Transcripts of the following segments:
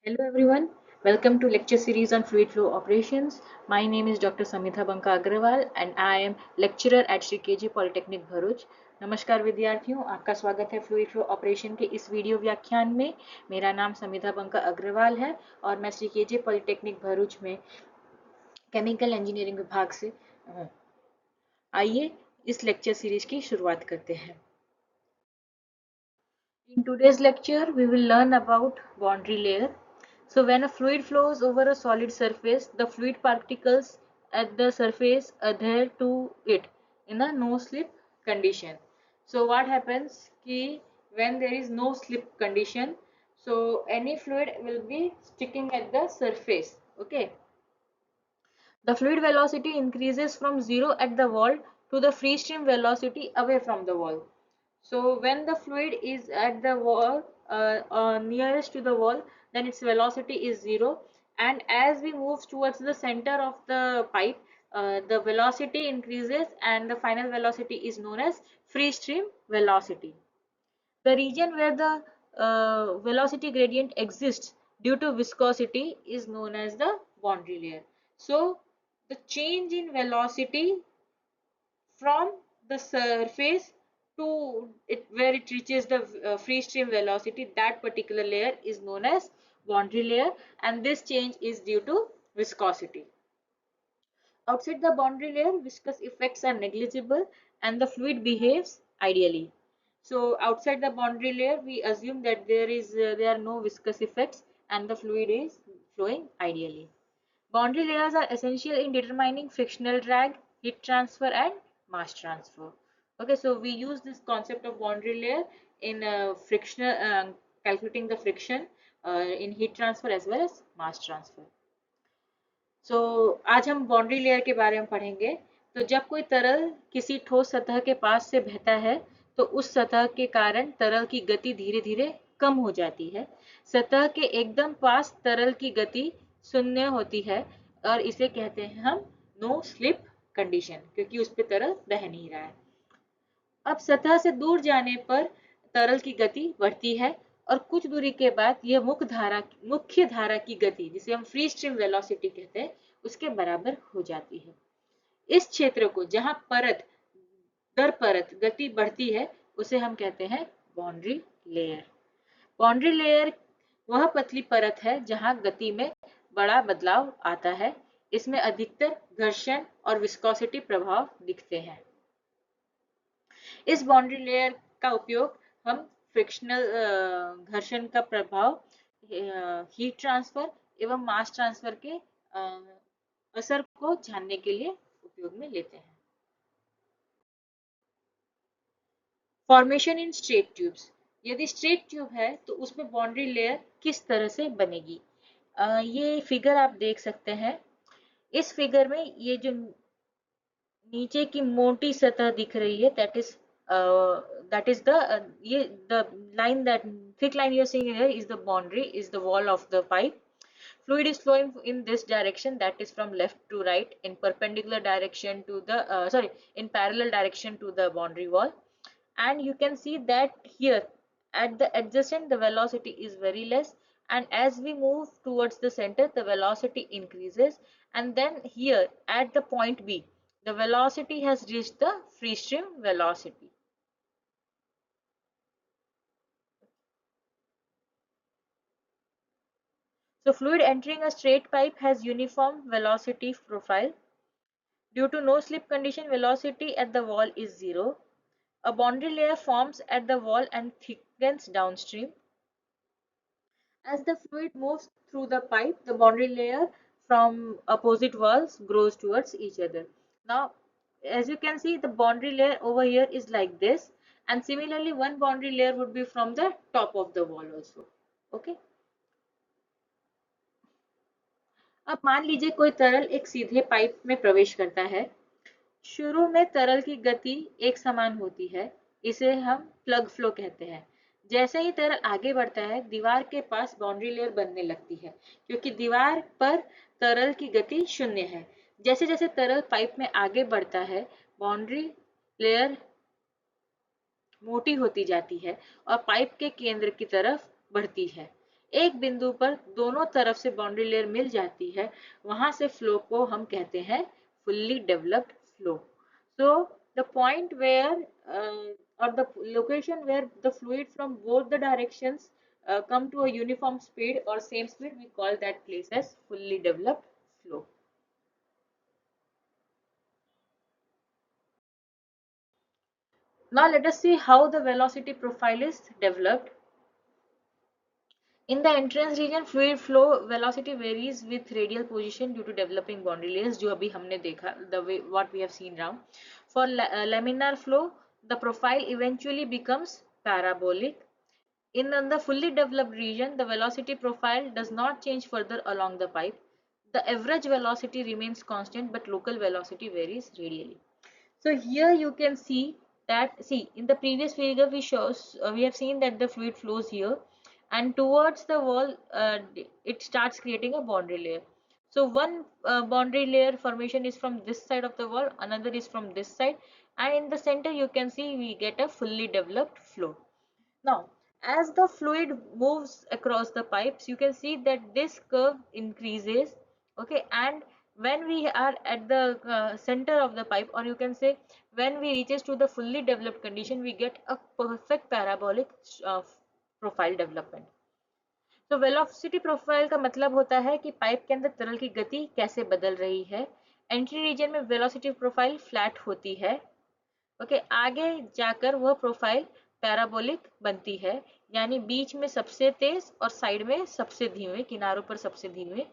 Hello everyone, welcome to lecture series on fluid flow operations. My name is Dr. Samitha Banka Agrawal and I am lecturer at Sri KG Polytechnic Bharuch. नमस्कार विद्यार्थियों, आपका स्वागत है fluid flow operation के इस video व्याख्यान में। मेरा नाम समिधा बंका अग्रवाल है और मैं श्री केजे पॉलिटेक्निक भरूच में केमिकल इंजीनियरिंग विभाग से हूँ। आइए इस लेक्चर सीरीज की शुरुआत करते हैं। In today's lecture, we will learn about boundary layer. So when a fluid flows over a solid surface, the fluid particles at the surface adhere to it in a no slip condition. So what happens ki when there is no slip condition, so any fluid will be sticking at the surface. Okay. The fluid velocity increases from 0 at the wall to the free stream velocity away from the wall. So when the fluid is at the wall, nearest to the wall, then its velocity is 0, and as we move towards the center of the pipe, the velocity increases and the final velocity is known as free stream velocity. The region where the velocity gradient exists due to viscosity is known as the boundary layer. So the change in velocity from the surface to where it reaches the free stream velocity, that particular layer is known as boundary layer, and this change is due to viscosity. Outside the boundary layer, viscous effects are negligible and the fluid behaves ideally. So outside the boundary layer, we assume that there are no viscous effects and the fluid is flowing ideally. Boundary layers are essential in determining frictional drag, heat transfer and mass transfer. Okay, so we use this concept of boundary layer in frictional calculating the friction in heat transfer as well as mass transfer. So आज हम boundary layer के बारे में पढ़ेंगे। तो जब कोई तरल किसी ठोस सतह के पास से बहता है तो उस सतह के कारण तरल की गति धीरे धीरे कम हो जाती है। सतह के एकदम पास तरल की गति शून्य होती है और इसे कहते हैं हम नो स्लिप कंडीशन, क्योंकि उस पर तरल बह नहीं रहा है। अब सतह से दूर जाने पर तरल की गति बढ़ती है और कुछ दूरी के बाद यह मुख्य धारा की गति, जिसे हम फ्री स्ट्रीम वेलोसिटी कहते हैं, उसके बराबर हो जाती है। इस क्षेत्र को जहां परत दर परत गति बढ़ती है उसे हम कहते हैं बाउंड्री लेयर। बाउंड्री लेयर वह पतली परत है जहां गति में बड़ा बदलाव आता है। इसमें अधिकतर घर्षण और विस्कोसिटी प्रभाव दिखते हैं। इस बाउंड्री लेयर का उपयोग हम फ्रिक्शनल घर्षण का प्रभाव, हीट ट्रांसफर एवं मास ट्रांसफर के असर को जानने के लिए उपयोग में लेते हैं। Formation in straight tubes. यदि स्ट्रेट ट्यूब है तो उसमें बाउंड्री लेयर किस तरह से बनेगी, ये फिगर आप देख सकते हैं। इस फिगर में ये जो नीचे की मोटी सतह दिख रही है, that is the line, that thick line you're seeing here is the boundary, is the wall of the pipe. Fluid is flowing in this direction, that is from left to right, in perpendicular direction to the in parallel direction to the boundary wall. And you can see that here at the adjacent the velocity is very less, and as we move towards the center the velocity increases, and then here at the point B the velocity has reached the free stream velocity. So fluid entering a straight pipe has uniform velocity profile. Due to no slip condition, velocity at the wall is 0. A boundary layer forms at the wall and thickens downstream. As the fluid moves through the pipe, the boundary layer from opposite walls grows towards each other. Now, as you can see, the boundary layer over here is like this, and similarly one boundary layer would be from the top of the wall also. Okay. अब मान लीजिए कोई तरल एक सीधे pipe में प्रवेश करता है। शुरू में तरल की गति एक समान होती है, इसे हम प्लग फ्लो कहते हैं। जैसे ही तरल आगे बढ़ता है दीवार के पास बाउंड्री लेयर बनने लगती है, क्योंकि दीवार पर तरल की गति शून्य है। जैसे जैसे तरल पाइप में आगे बढ़ता है बाउंड्री लेयर मोटी होती जाती है और पाइप के केंद्र की तरफ बढ़ती है। एक बिंदु पर दोनों तरफ से बाउंड्री लेयर मिल जाती है, वहां से फ्लो को हम कहते हैं fully developed flow. So the point where or the location where the fluid from both the directions come to a uniform speed or same speed, we call that place as fully developed flow. Now let us see how the velocity profile is developed. In the entrance region, fluid flow velocity varies with radial position due to developing boundary layers, जो अभी हमने देखा, the way what we have seen now. For laminar flow, the profile eventually becomes parabolic. In the fully developed region, the velocity profile does not change further along the pipe. The average velocity remains constant, but local velocity varies radially. So here you can see that, see, in the previous figure we have seen that the fluid flows here, and towards the wall it starts creating a boundary layer. So one boundary layer formation is from this side of the wall, another is from this side, and in the center you can see we get a fully developed flow. Now, as the fluid moves across the pipes, you can see that this curve increases, okay, and when we are at the center of the pipe, or you can say when we reaches to the fully developed condition, we get a perfect parabolic uh, profile development. तो velocity profile का मतलब होता है कि pipe के अंदर तरल की गति कैसे बदल रही है. एंट्री रीजन में वेलोसिटी प्रोफाइल फ्लैट होती है, ओके, आगे जाकर वह प्रोफाइल पैराबोलिक बनती है, यानी बीच में सबसे तेज और साइड में सबसे धीमे, किनारों पर सबसे धीमे.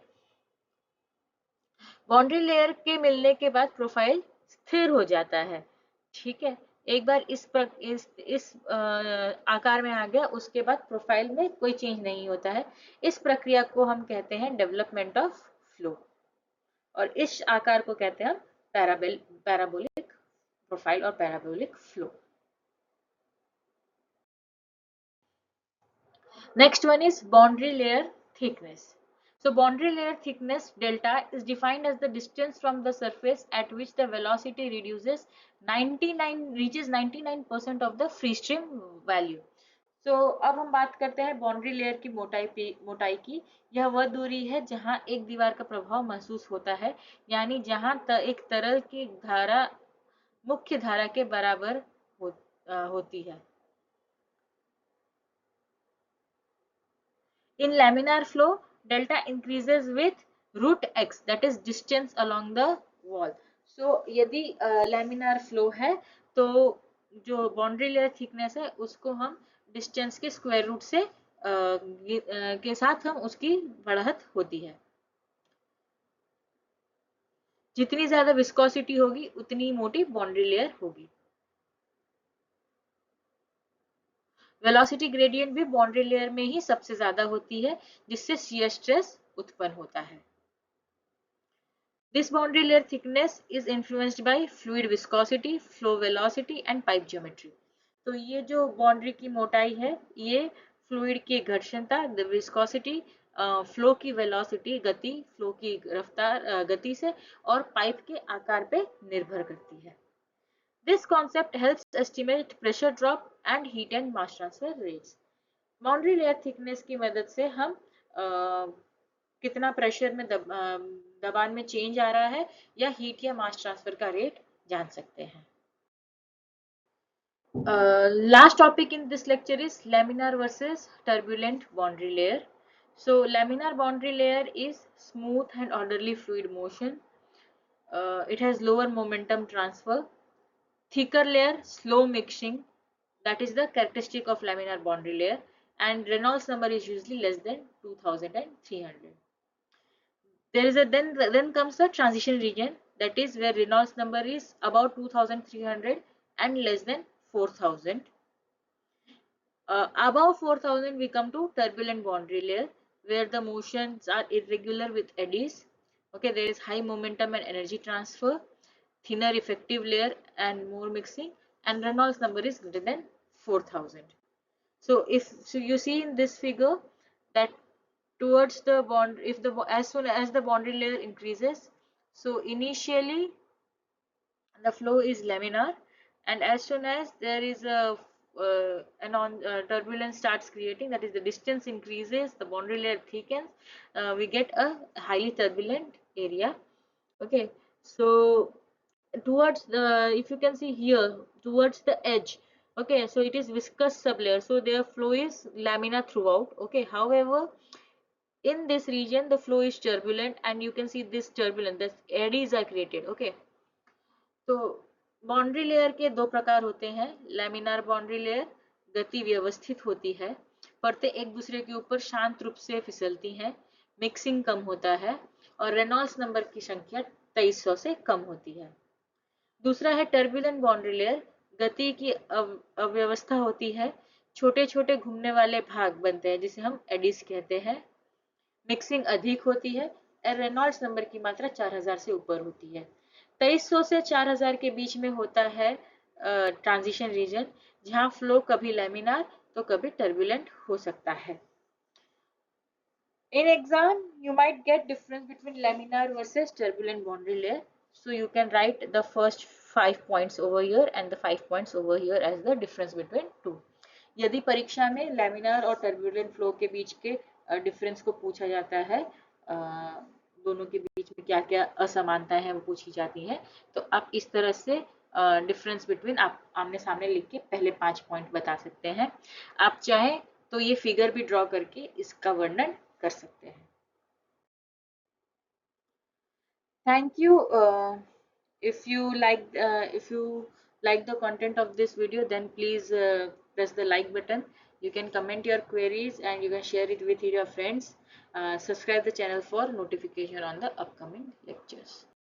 बाउंड्री लेयर के मिलने के बाद प्रोफाइल स्थिर हो जाता है. ठीक है, एक बार इस आकार में आ गया, उसके बाद प्रोफाइल में कोई चेंज नहीं होता है. इस प्रक्रिया को हम कहते हैं डेवलपमेंट ऑफ फ्लो, और इस आकार को कहते हैं हम पैराबोलिक प्रोफाइल और parabolic flow. Next one is boundary layer thickness. So boundary layer thickness delta is defined as the distance from the surface at which the velocity reaches 99% of the free stream value. So अब हम बात करते हैं boundary layer की मोटाई की. यह वह दूरी है जहां एक दीवार का प्रभाव महसूस होता है, यानी जहां एक तरल की धारा मुख्य धारा के बराबर होती है. In laminar flow, delta increases with root x, that is distance along the wall. So यदि laminar flow है तो जो boundary layer thickness है उसको हम distance के square root से के साथ हम उसकी बढ़त होती है. जितनी ज्यादा viscosity होगी उतनी मोटी boundary layer होगी. वेलोसिटी ग्रेडियंट भी बाउंड्री लेयर में ही सबसे ज्यादा होती है, जिससे शियर स्ट्रेस उत्पन्न होता है. This boundary layer thickness is influenced by fluid viscosity, flow velocity and pipe geometry. तो ये जो बाउंड्री की मोटाई है, ये फ्लूइड की घर्षणता, विस्कोसिटी, फ्लो की वेलोसिटी गति, फ्लो की रफ्तार गति से, और पाइप के आकार पे निर्भर करती है. This concept helps estimate pressure drop and heat and mass transfer rates. Boundary layer thickness की मदद से हम कितना प्रेशर में दबान में चेंज आ रहा है या हीट या मास ट्रांसफर का रेट जान सकते हैं. Last topic in this lecture is laminar versus turbulent boundary layer. So laminar boundary layer is smooth and orderly fluid motion. It has lower momentum transfer. Thicker layer, slow mixing, that is the characteristic of laminar boundary layer, and Reynolds number is usually less than 2300. There is a then comes the transition region, that is where Reynolds number is about 2300 and less than 4000. Above 4000 we come to turbulent boundary layer, where the motions are irregular with eddies. Okay, there is high momentum and energy transfer, thinner effective layer and more mixing, and Reynolds number is greater than 4000. So you see in this figure that towards the bond, if the as soon as the boundary layer increases, so initially the flow is laminar, and as soon as there is a turbulence starts creating, that is the distance increases, the boundary layer thickens, we get a highly turbulent area. Okay, so towards the, if you can see here, towards the edge, okay, so it is viscous sublayer, so their flow is laminar throughout. Okay, however, in this region the flow is turbulent, and you can see this turbulence, this eddies are created. Okay, तो boundary layer के दो प्रकार होते हैं, laminar boundary layer गति व्यवस्थित होती है, परतें एक दूसरे के ऊपर शांत रूप से फिसलती हैं, मिक्सिंग कम होता है और रेनॉल्ड्स नंबर की संख्या 2300 से कम होती है। दूसरा है टर्बुलेंट बाउंड्री लेयर, गति की अव्यवस्था होती है, छोटे छोटे घूमने वाले भाग बनते हैं जिसे हम एडिस कहते हैं, मिक्सिंग अधिक होती है और रेनॉल्ड्स नंबर की मात्रा 4000 से ऊपर होती है। 2300 से 4000 के बीच में होता है ट्रांजिशन रीजन, जहां फ्लो कभी लैमिनार तो कभी टर्बुलेंट हो सकता है। In exam, you might get difference between laminar versus turbulent boundary layer. So you can write the first 5 points over here and the 5 points over here as the difference between two. यदि परीक्षा में laminar और turbulent flow के बीच के difference को पूछा जाता है, दोनों के बीच में क्या क्या असमानताएं हैं वो पूछी जाती हैं, तो आप इस तरह से डिफरेंस बिटवीन आप आमने सामने लिख के पहले 5 पॉइंट बता सकते हैं। आप चाहें तो ये फिगर भी ड्रॉ करके इसका वर्णन कर सकते हैं। Thank you. If you like the content of this video, then please press the like button. You can comment your queries and you can share it with your friends. Subscribe the channel for notification on the upcoming lectures.